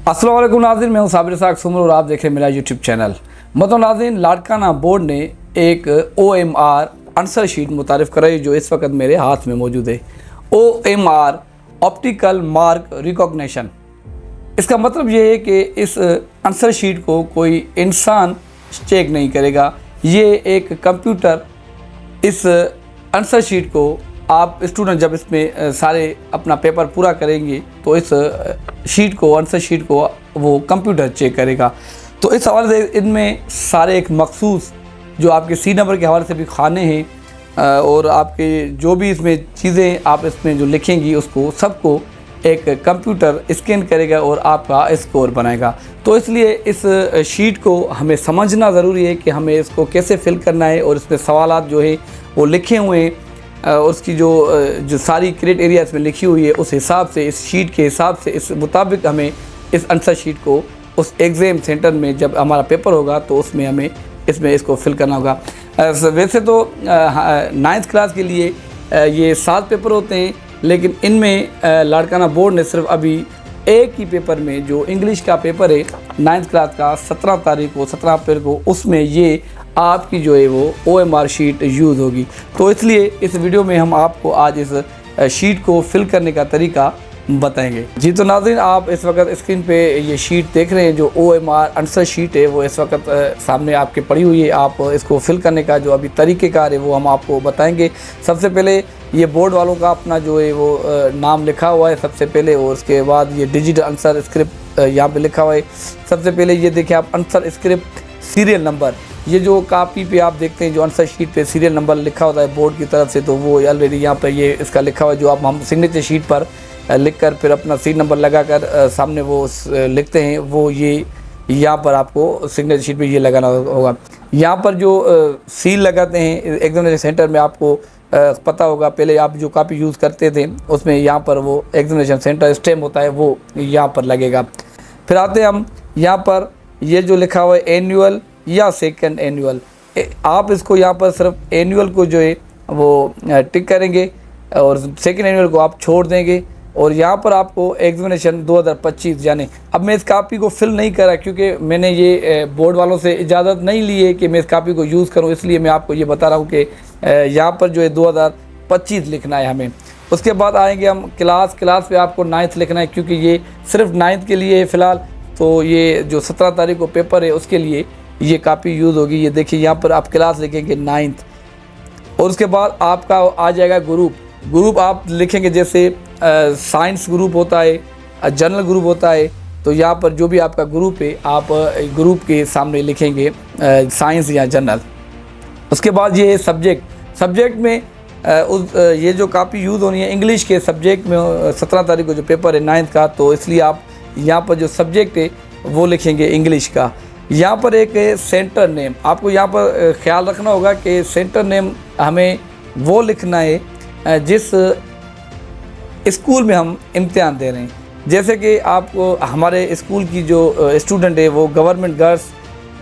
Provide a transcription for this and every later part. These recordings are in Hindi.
अस्सलाम वालेकुम नाज़रीन, मैं हूं साबिर साग सुमर और आप देख रहे हैं मेरा यूट्यूब चैनल। मतलब नाज़रीन, लाड़काना बोर्ड ने एक OMR आंसर शीट मुतारिफ़ कराई जो इस वक्त मेरे हाथ में मौजूद है। OMR optical mark recognition. इसका मतलब ये है कि इस आंसर शीट को कोई इंसान चेक नहीं करेगा, ये एक कंप्यूटर इस आंसर शीट को आप स्टूडेंट जब इसमें सारे अपना पेपर पूरा करेंगे तो इस शीट को आंसर शीट को वो कंप्यूटर चेक करेगा। तो इस हवाले से इनमें सारे एक मखसूस जो आपके सी नंबर के हवाले से भी खाने हैं और आपके जो भी इसमें चीज़ें आप इसमें जो लिखेंगी उसको सबको एक कंप्यूटर स्कैन करेगा और आपका स्कोर बनाएगा। तो इसलिए इस शीट को हमें समझना ज़रूरी है कि हमें इसको कैसे फिल करना है और इसमें सवालात जो है वो लिखे हुए हैं और उसकी जो सारी क्रेट एरिया इसमें लिखी हुई है उस हिसाब से, इस शीट के हिसाब से, इस मुताबिक हमें इस आंसर शीट को उस एग्ज़ाम सेंटर में जब हमारा पेपर होगा तो उसमें हमें इसमें इसको फिल करना होगा। वैसे तो 9th क्लास के लिए ये 7 पेपर होते हैं, लेकिन इनमें लाड़काना बोर्ड ने सिर्फ अभी एक ही पेपर में जो इंग्लिश का पेपर है 9th क्लास का 17 अप्रैल को उसमें ये आपकी जो है वो OMR शीट यूज़ होगी। तो इसलिए इस वीडियो में हम आपको आज इस शीट को फिल करने का तरीका बताएंगे। जी तो नाज़रीन, आप इस वक्त स्क्रीन पे ये शीट देख रहे हैं जो OMR आंसर शीट है वो इस वक्त सामने आपके पड़ी हुई है। आप इसको फिल करने का जो अभी तरीक़ेकार है वो हम आपको बताएंगे। सबसे पहले ये बोर्ड वालों का अपना जो है वो नाम लिखा हुआ है सबसे पहले, और उसके बाद ये डिजिटल आंसर स्क्रिप्ट यहाँ पे लिखा हुआ है। सबसे पहले ये देखिए आप आंसर स्क्रिप्ट सीरियल नंबर, ये जो कापी पे आप देखते हैं जो आंसर शीट पे सीरियल नंबर लिखा होता है बोर्ड की तरफ से, तो वो ऑलरेडी यहाँ पर ये इसका लिखा हुआ है जो आप हम सिग्नेचर शीट पर लिखकर फिर अपना सीट नंबर लगाकर सामने वो लिखते हैं, वो ये यहाँ पर आपको सिग्नेचर शीट पे ये लगाना होगा। यहाँ पर जो सील लगाते हैं एग्जामिनेशन सेंटर में आपको पता होगा, पहले आप जो कापी यूज़ करते थे उसमें यहाँ पर वो एग्जामिनेशन सेंटर स्टैम्प होता है वो यहाँ पर लगेगा। फिर आते हैं हम यहाँ पर ये जो लिखा हुआ है एनुअल या सेकंड एनुअल, आप इसको यहाँ पर सिर्फ एनुअल को जो है वो टिक करेंगे और सेकंड एनुअल को आप छोड़ देंगे। और यहाँ पर आपको एग्जामिनेशन 2025 यानी अब मैं इस कापी को फिल नहीं करा क्योंकि मैंने ये बोर्ड वालों से इजाज़त नहीं ली है कि मैं इस कापी को यूज़ करूँ, इसलिए मैं आपको ये बता रहा हूँ कि यहाँ पर जो है 2025 लिखना है हमें। उसके बाद आएंगे हम क्लास पे आपको 9th लिखना है क्योंकि ये सिर्फ 9th के लिए है फ़िलहाल। तो ये जो 17 तारीख को पेपर है उसके लिए ये कापी यूज़ होगी। ये देखिए यहाँ पर आप क्लास लिखेंगे 9th और उसके बाद आपका आ जाएगा ग्रुप आप लिखेंगे जैसे साइंस ग्रुप होता है, जनरल ग्रुप होता है, तो यहाँ पर जो भी आपका ग्रुप है आप ग्रुप के सामने लिखेंगे साइंस या जनरल। उसके बाद ये सब्जेक्ट में ये जो कापी यूज़ होनी है इंग्लिश के सब्जेक्ट में 17 तारीख को जो पेपर है 9th का, तो इसलिए आप यहाँ पर जो सब्जेक्ट है वो लिखेंगे इंग्लिश का। यहाँ पर एक सेंटर नेम आपको यहाँ पर ख्याल रखना होगा कि सेंटर नेम हमें वो लिखना है जिस स्कूल में हम इम्तिहान दे रहे हैं। जैसे कि आपको हमारे स्कूल की जो स्टूडेंट है वो government girls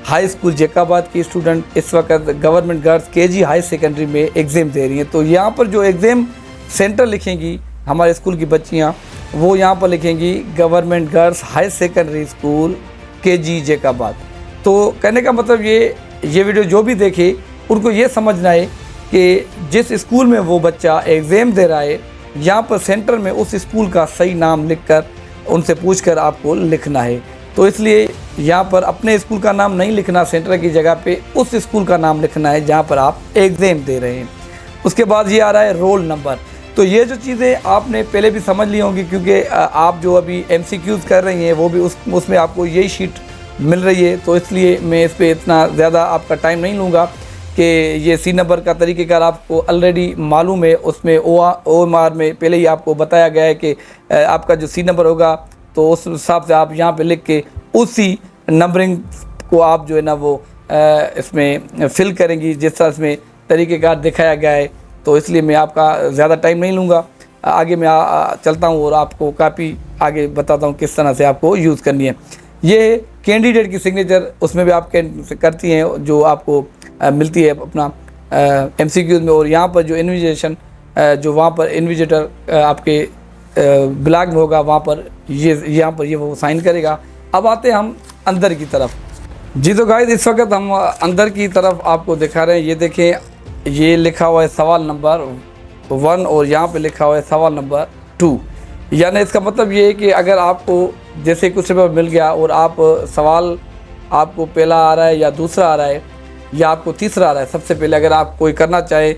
high school Jacobabad की स्टूडेंट इस वक्त government girls KG high secondary में एग्ज़ाम दे रही हैं। तो यहाँ पर जो एग्ज़ाम सेंटर लिखेंगी हमारे स्कूल की बच्चियाँ वो यहाँ पर लिखेंगी government girls high secondary school KG Jacobabad. तो कहने का मतलब ये वीडियो जो भी देखे उनको ये समझना है कि जिस स्कूल में वो बच्चा एग्ज़ाम दे रहा है यहाँ पर सेंटर में उस स्कूल का सही नाम लिखकर उनसे पूछकर आपको लिखना है। तो इसलिए यहाँ पर अपने स्कूल का नाम नहीं लिखना, सेंटर की जगह पे उस स्कूल का नाम लिखना है जहाँ पर आप एग्ज़ाम दे रहे हैं। उसके बाद ये आ रहा है रोल नंबर। तो ये जो चीज़ें आपने पहले भी समझ ली होंगी क्योंकि आप जो अभी MCQs कर रही हैं वो भी उसमें आपको यही शीट मिल रही है। तो इसलिए मैं इस पर इतना ज़्यादा आपका टाइम नहीं लूँगा कि ये सी नंबर का तरीक़ेकार आपको ऑलरेडी मालूम है। उसमें OMR में पहले ही आपको बताया गया है कि आपका जो सी नंबर होगा तो उस हिसाब से आप यहाँ पे लिख के उसी नंबरिंग को आप जो है ना वो इसमें फिल करेंगी जिस तरह इसमें तरीक़ेकार दिखाया गया है। तो इसलिए मैं आपका ज़्यादा टाइम नहीं लूँगा, आगे मैं चलता हूँ और आपको काफ़ी आगे बताता हूँ किस तरह से आपको यूज़ करनी है। ये कैंडिडेट की सिग्नेचर उसमें भी आप करती हैं जो आपको मिलती है अपना MCQs में। और यहाँ पर जो इन्विटेशन जो वहाँ पर इन्विजिटर आपके ब्लॉग में होगा वहाँ पर ये यहाँ पर ये वो साइन करेगा अब आते हैं हम अंदर की तरफ। जी तो गाइस इस वक्त हम अंदर की तरफ आपको दिखा रहे हैं। ये देखें, ये लिखा हुआ है सवाल नंबर 1 और यहाँ पे लिखा हुआ है सवाल नंबर 2। यानी इसका मतलब ये है कि अगर आपको जैसे कुछ पेपर मिल गया और आप सवाल आपको पहला आ रहा है या दूसरा आ रहा है या आपको तीसरा आ रहा है, सबसे पहले अगर आप कोई करना चाहे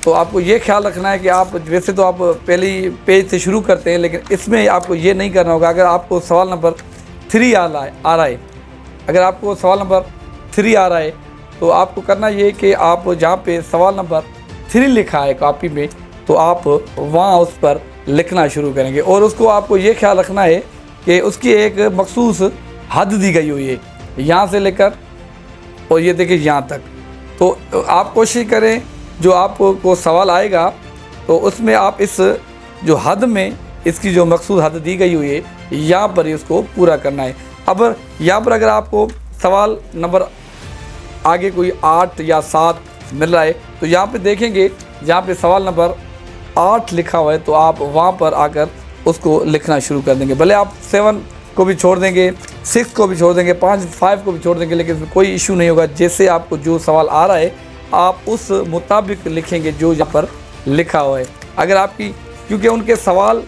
तो आपको ये ख्याल रखना है कि आप वैसे तो आप पहली पेज से शुरू करते हैं, लेकिन इसमें आपको ये नहीं करना होगा। अगर आपको सवाल नंबर 3 आ रहा है, अगर आपको सवाल नंबर 3 आ रहा है तो आपको करना ये कि आप जहाँ पे सवाल नंबर 3 लिखा है कॉपी में, तो आप वहाँ उस पर लिखना शुरू करेंगे। और उसको आपको ये ख्याल रखना है कि उसकी एक मखसूस हद दी गई हुई है, यहाँ से लेकर और ये देखिए यहाँ तक। तो आप कोशिश करें जो आपको सवाल आएगा तो उसमें आप इस जो हद में इसकी जो मखसूस हद दी गई हुई है यहाँ पर ही उसको पूरा करना है। अब यहाँ पर अगर आपको सवाल नंबर आगे कोई 8 या 7 मिल रहा है तो यहाँ पे देखेंगे जहाँ पे सवाल नंबर 8 लिखा हुआ है तो आप वहाँ पर आकर उसको लिखना शुरू कर देंगे। भले आप 7 को भी छोड़ देंगे, 6 को भी छोड़ देंगे, 5 को भी छोड़ देंगे, लेकिन इसमें कोई इशू नहीं होगा। जैसे आपको जो सवाल आ रहा है आप उस मुताबिक लिखेंगे जो यहाँ पर लिखा हुआ है। अगर आपकी क्योंकि उनके सवाल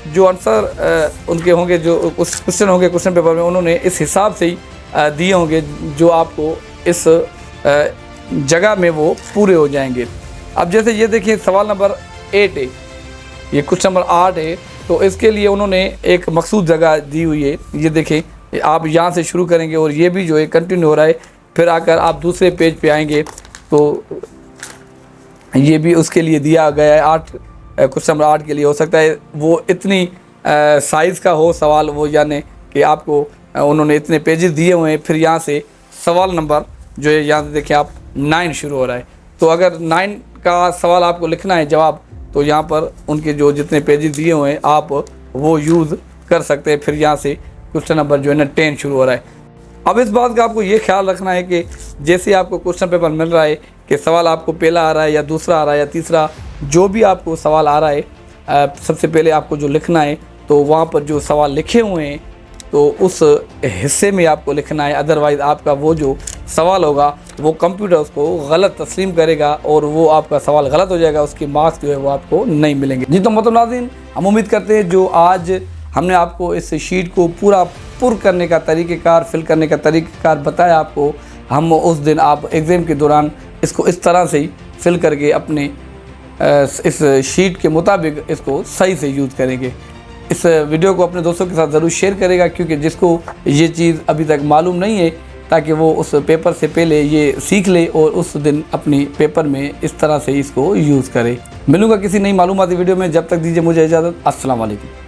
जो आंसर उनके होंगे, जो उस क्वेश्चन होंगे क्वेश्चन पेपर में, उन्होंने इस हिसाब से ही दिए होंगे जो आपको इस जगह में वो पूरे हो जाएंगे। अब जैसे ये देखिए सवाल नंबर 8 है, ये क्वेश्चन नंबर 8 है, तो इसके लिए उन्होंने एक मखसूस जगह दी हुई है। ये देखें आप यहाँ से शुरू करेंगे और ये भी जो है कंटिन्यू हो रहा है, फिर आकर आप दूसरे पेज पे आएंगे तो ये भी उसके लिए दिया गया है। 8 क्वेश्चन नंबर 8 के लिए हो सकता है वो इतनी साइज़ का हो सवाल, वो यानी कि आपको उन्होंने इतने पेजेस दिए हुए हैं। फिर यहाँ से सवाल नंबर जो है यहाँ से देखिए आप 9 शुरू हो रहा है, तो अगर 9 का सवाल आपको लिखना है जवाब, तो यहाँ पर उनके जो जितने पेजेस दिए हुए हैं आप वो यूज़ कर सकते हैं। फिर यहाँ से क्वेश्चन नंबर जो है ना 10 शुरू हो रहा है। अब इस बात का आपको ये ख्याल रखना है कि जैसे आपको क्वेश्चन पेपर मिल रहा है कि सवाल आपको पहला आ रहा है या दूसरा आ रहा है या तीसरा, जो भी आपको सवाल आ रहा है सबसे पहले आपको जो लिखना है तो वहाँ पर जो सवाल लिखे हुए हैं तो उस हिस्से में आपको लिखना है। अदरवाइज़ आपका वो जो सवाल होगा वो कंप्यूटर उसको गलत तस्लीम करेगा और वो आपका सवाल गलत हो जाएगा, उसके मार्क्स जो है वो आपको नहीं मिलेंगे। जी तो मतलब नाज़रीन, हम उम्मीद करते हैं जो आज हमने आपको इस शीट को पूरा पुर करने का तरीक़ेकार, फिल करने का तरीक़ेकार बताया आपको, हम उस दिन आप एग्ज़ाम के दौरान इसको इस तरह से ही फिल करके अपने इस शीट के मुताबिक इसको सही से यूज़ करेंगे। इस वीडियो को अपने दोस्तों के साथ ज़रूर शेयर करेगा, क्योंकि जिसको ये चीज़ अभी तक मालूम नहीं है, ताकि वो उस पेपर से पहले ये सीख ले और उस दिन अपनी पेपर में इस तरह से इसको यूज़ करे। मिलूँगा किसी नई मालूमाती वीडियो में, जब तक दीजिए मुझे इजाज़त। अस्सलाम वालेकुम।